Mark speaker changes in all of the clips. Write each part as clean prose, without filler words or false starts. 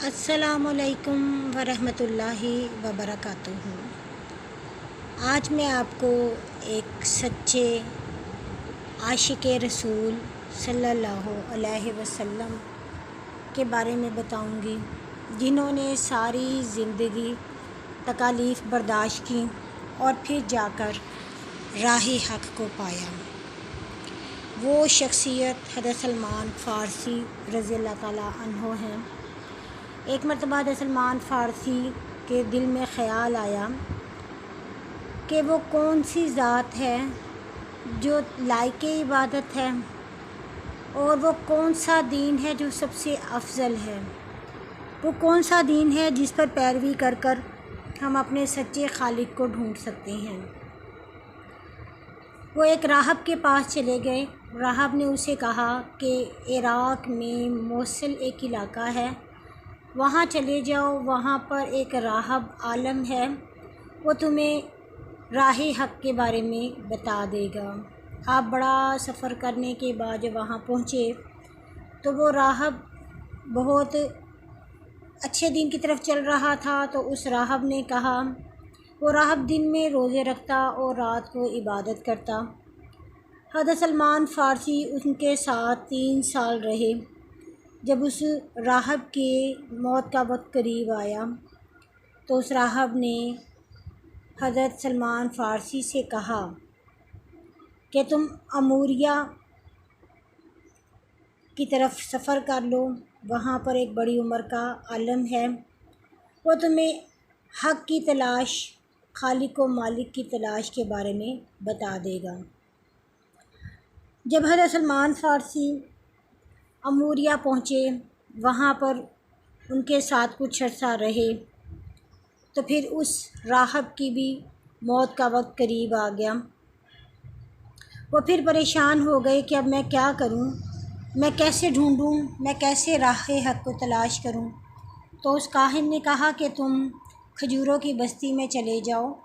Speaker 1: अस्सलामुअलैकुम वरहमतुल्लाहि वबरकातुहू। आज मैं आपको एक सच्चे आशिक़ रसूल सल्लल्लाहु अलैहि वसल्लम के बारे में बताऊंगी, जिन्होंने सारी ज़िंदगी तकालीफ़ बर्दाश्त की और फिर जाकर राह हक़ को पाया। वो शख्सियत हज़रत सलमान फ़ारसी रज़ियल्लाहु ताला अन्हो हैं। एक मरतबा हज़रत सलमान फ़ारसी के दिल में ख़याल आया कि वो कौन सी ज़ात है जो लायक इबादत है और वो कौन सा दीन है जो सबसे अफजल है। वो कौन सा दीन है जिस पर पैरवी कर कर हम अपने सच्चे खालिक को ढूंढ सकते हैं। वो एक राहब के पास चले गए। राहब ने उसे कहा कि इराक़ में मोसल एक इलाका है, वहाँ चले जाओ, वहाँ पर एक राहब आलम है, वो तुम्हें राह हक़ के बारे में बता देगा। आप बड़ा सफ़र करने के बाद जब वहाँ पहुँचे तो वो राहब बहुत अच्छे दिन की तरफ चल रहा था। तो उस राहब ने कहा, वो राहब दिन में रोज़े रखता और रात को इबादत करता। हज़रत सलमान फ़ारसी उनके साथ 3 साल रहे। जब उस राहब के मौत का वक्त करीब आया तो उस राहब ने हज़रत सलमान फ़ारसी से कहा कि तुम अमूरिया की तरफ सफ़र कर लो, वहाँ पर एक बड़ी उम्र का आलम है, वो तुम्हें हक़ की तलाश, खालिक व मालिक की तलाश के बारे में बता देगा। जब हज़रत सलमान फ़ारसी अमूरिया पहुँचे, वहाँ पर उनके साथ कुछ अर्सा रहे तो फिर उस राहब की भी मौत का वक्त करीब आ गया। वो फिर परेशान हो गए कि अब मैं क्या करूं, मैं कैसे ढूंढूं, मैं कैसे राह हक़ को तलाश करूं। तो उस काहिन ने कहा कि तुम खजूरों की बस्ती में चले जाओ,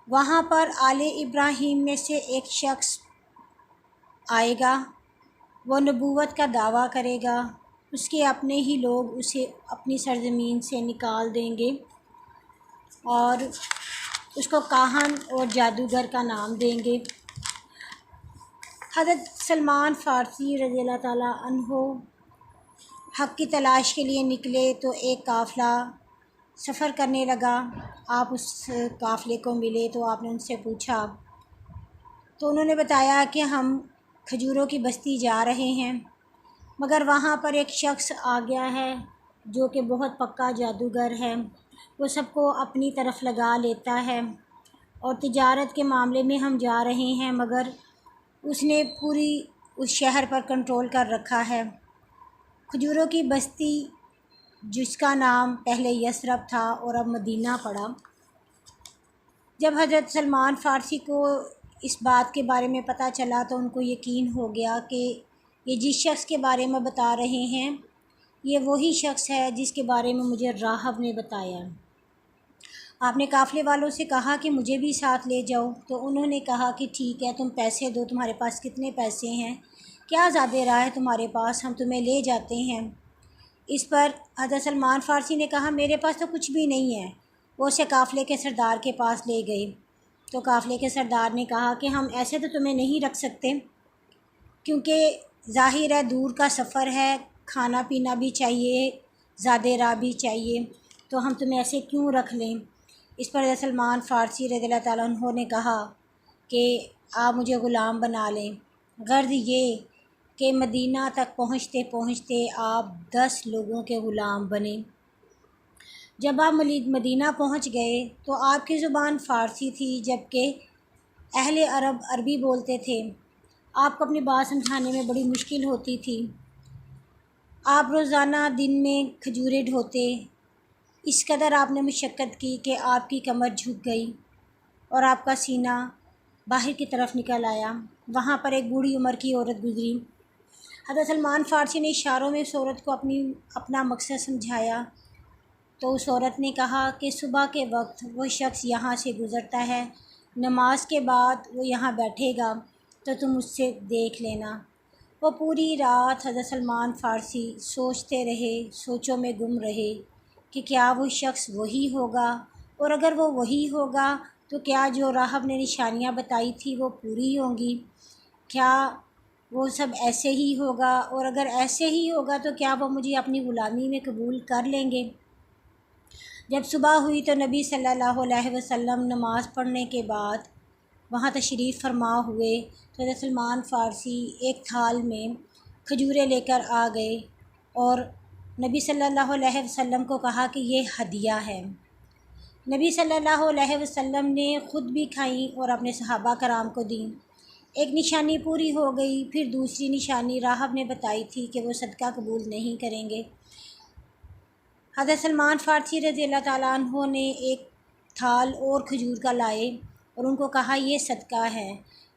Speaker 1: वहाँ पर आले इब्राहीम में से एक शख्स आएगा, वो नबूवत का दावा करेगा, उसके अपने ही लोग उसे अपनी सरज़मीन से निकाल देंगे और उसको काहन और जादूगर का नाम देंगे। हज़रत सलमान फ़ारसी रज़ियल्लाहु ताला अन्हो हक़ की तलाश के लिए निकले तो एक काफ़िला सफ़र करने लगा। आप उस काफ़िले को मिले तो आपने उनसे पूछा, तो उन्होंने बताया कि हम खजूरों की बस्ती जा रहे हैं, मगर वहाँ पर एक शख्स आ गया है जो कि बहुत पक्का जादूगर है। वो सबको अपनी तरफ लगा लेता है और तिजारत के मामले में हम जा रहे हैं, मगर उसने पूरी उस शहर पर कंट्रोल कर रखा है। खजूरों की बस्ती जिसका नाम पहले यसरब था और अब मदीना पड़ा। जब हज़रत सलमान फ़ारसी को इस बात के बारे में पता चला तो उनको यकीन हो गया कि ये जिस शख्स के बारे में बता रहे हैं ये वही शख्स है जिसके बारे में मुझे राहब ने बताया। आपने काफ़िले वालों से कहा कि मुझे भी साथ ले जाओ, तो उन्होंने कहा कि ठीक है, तुम पैसे दो, तुम्हारे पास कितने पैसे हैं, क्या ज़्यादा राह है तुम्हारे पास, हम तुम्हें ले जाते हैं। इस पर हज़रत सलमान फ़ारसी ने कहा, मेरे पास तो कुछ भी नहीं है। वो उसे काफ़िले के सरदार के पास ले गए तो काफ़िले के सरदार ने कहा कि हम ऐसे तो तुम्हें नहीं रख सकते, क्योंकि ज़ाहिर है दूर का सफ़र है, खाना पीना भी चाहिए, ज़्यादा राह भी चाहिए, तो हम तुम्हें ऐसे क्यों रख लें। इस पर हज़रत सलमान फ़ारसी रज़ियल्लाहु ताला अन्हु ने कहा कि आप मुझे ग़ुलाम बना लें। गर्द ये कि मदीना तक पहुँचते पहुँचते आप 10 लोगों के ग़ुलाम बने। जब आप मदीना पहुँच गए तो आपकी ज़ुबान फ़ारसी थी, जबकि अहले अरब अरबी बोलते थे। आपको अपनी बात समझाने में बड़ी मुश्किल होती थी। आप रोज़ाना दिन में खजूरें ढोते, इस कदर आपने मशक्क़त की कि आपकी कमर झुक गई और आपका सीना बाहर की तरफ निकल आया। वहाँ पर एक बूढ़ी उम्र की औरत गुज़री। हज़रत सलमान फ़ारसी ने इशारों में उस औरत को अपना मकसद समझाया तो उस औरत ने कहा कि सुबह के वक्त वो शख्स यहाँ से गुज़रता है, नमाज के बाद वो यहाँ बैठेगा तो तुम उससे देख लेना। وہ پوری رات حضرت سلمان فارسی سوچتے رہے، سوچوں میں گم رہے کہ کیا وہ شخص وہی ہوگا، اور اگر وہ وہی ہوگا تو کیا جو راہب نے نشانیاں بتائی تھی وہ پوری ہوں گی، کیا وہ سب ایسے ہی ہوگا، اور اگر ایسے ہی ہوگا تو کیا وہ مجھے اپنی غلامی میں قبول کر لیں گے۔ جب صبح ہوئی تو نبی صلی اللہ علیہ وسلم نماز پڑھنے کے بعد وہاں تشریف فرما ہوئے تو حضرت سلمان فارسی ایک تھال میں کھجوریں لے کر آ گئے اور نبی صلی اللہ علیہ وسلم کو کہا کہ یہ ہدیہ ہے۔ نبی صلی اللہ علیہ وسلم نے خود بھی کھائیں اور اپنے صحابہ کرام کو دیں۔ ایک نشانی پوری ہو گئی، پھر دوسری نشانی راہب نے بتائی تھی کہ وہ صدقہ قبول نہیں کریں گے۔ حضرت سلمان فارسی رضی اللہ تعالیٰ عنہ نے ایک تھال اور کھجور کا لائے اور ان کو کہا یہ صدقہ ہے۔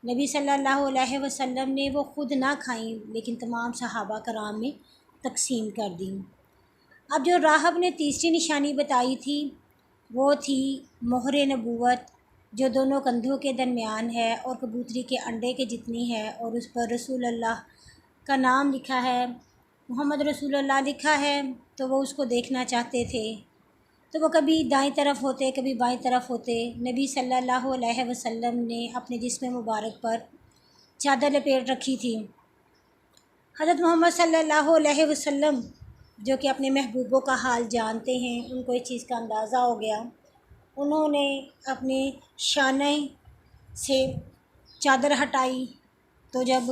Speaker 1: نبی صلی اللہ علیہ وسلم نے وہ خود نہ کھائیں لیکن تمام صحابہ کرام میں تقسیم کر دیں۔ اب جو راہب نے تیسری نشانی بتائی تھی وہ تھی مہر نبوت، جو دونوں کندھوں کے درمیان ہے اور کبوتری کے انڈے کے جتنی ہے، اور اس پر رسول اللہ کا نام لکھا ہے، محمد رسول اللہ لکھا ہے۔ تو وہ اس کو دیکھنا چاہتے تھے تو وہ کبھی دائیں طرف ہوتے کبھی بائیں طرف ہوتے۔ نبی صلی اللہ علیہ وسلم نے اپنے جسم مبارک پر چادر لپیٹ رکھی تھی۔ حضرت محمد صلی اللہ علیہ وسلم جو کہ اپنے محبوبوں کا حال جانتے ہیں، ان کو اس چیز کا اندازہ ہو گیا۔ انہوں نے اپنے شانے سے چادر ہٹائی تو جب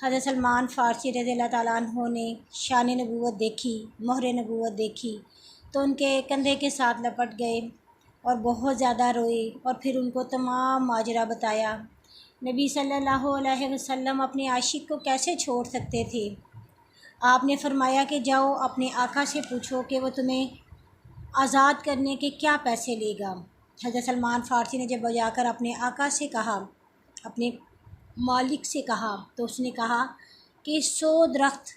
Speaker 1: حضرت سلمان فارسی رضی اللہ تعالیٰ عنہ نے شان نبوت دیکھی، مہر نبوت دیکھی، تو ان کے کندھے کے ساتھ لپٹ گئے اور بہت زیادہ روئے اور پھر ان کو تمام ماجرا بتایا۔ نبی صلی اللہ علیہ وسلم اپنے عاشق کو کیسے چھوڑ سکتے تھے؟ آپ نے فرمایا کہ جاؤ اپنے آقا سے پوچھو کہ وہ تمہیں آزاد کرنے کے کیا پیسے لے گا۔ حضرت سلمان فارسی نے جب جا کر اپنے آقا سے کہا، اپنے مالک سے کہا، تو اس نے کہا کہ 100 درخت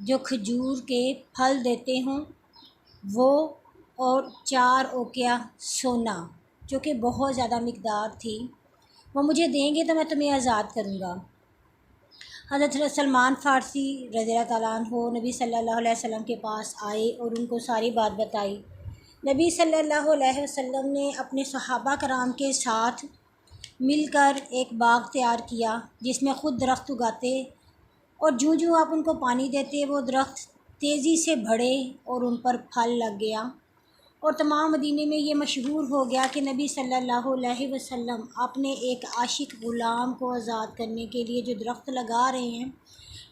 Speaker 1: جو کھجور کے پھل دیتے ہوں وہ، اور 4 اوقیہ سونا جو کہ بہت زیادہ مقدار تھی، وہ مجھے دیں گے تو میں تمہیں آزاد کروں گا۔ حضرت سلمان فارسی رضی اللہ تعالیٰ عنہ نبی صلی اللہ علیہ وسلم کے پاس آئے اور ان کو ساری بات بتائی۔ نبی صلی اللہ علیہ وسلم نے اپنے صحابہ کرام کے ساتھ مل کر ایک باغ تیار کیا جس میں خود درخت اگاتے، اور جوں جوں آپ ان کو پانی دیتے وہ درخت تیزی سے بڑھے اور ان پر پھل لگ گیا، اور تمام مدینے میں یہ مشہور ہو گیا کہ نبی صلی اللہ علیہ وسلم اپنے ایک عاشق غلام کو آزاد کرنے کے لیے جو درخت لگا رہے ہیں،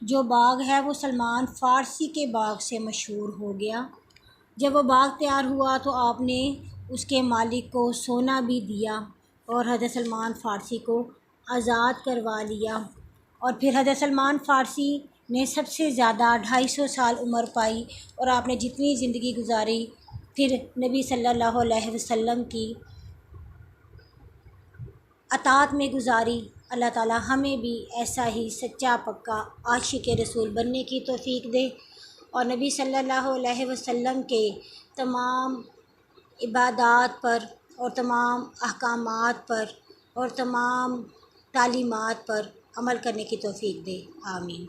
Speaker 1: جو باغ ہے وہ سلمان فارسی کے باغ سے مشہور ہو گیا۔ جب وہ باغ تیار ہوا تو آپ نے اس کے مالک کو سونا بھی دیا اور حضرت سلمان فارسی کو آزاد کروا لیا، اور پھر حضرت سلمان فارسی نے سب سے زیادہ 250 سال عمر پائی، اور آپ نے جتنی زندگی گزاری پھر نبی صلی اللہ علیہ وسلم کی اطاعت میں گزاری۔ اللہ تعالی ہمیں بھی ایسا ہی سچا پکا عاشق رسول بننے کی توفیق دے، اور نبی صلی اللہ علیہ وسلم کے تمام عبادات پر اور تمام احکامات پر اور تمام تعلیمات پر عمل کرنے کی توفیق دے۔ آمین۔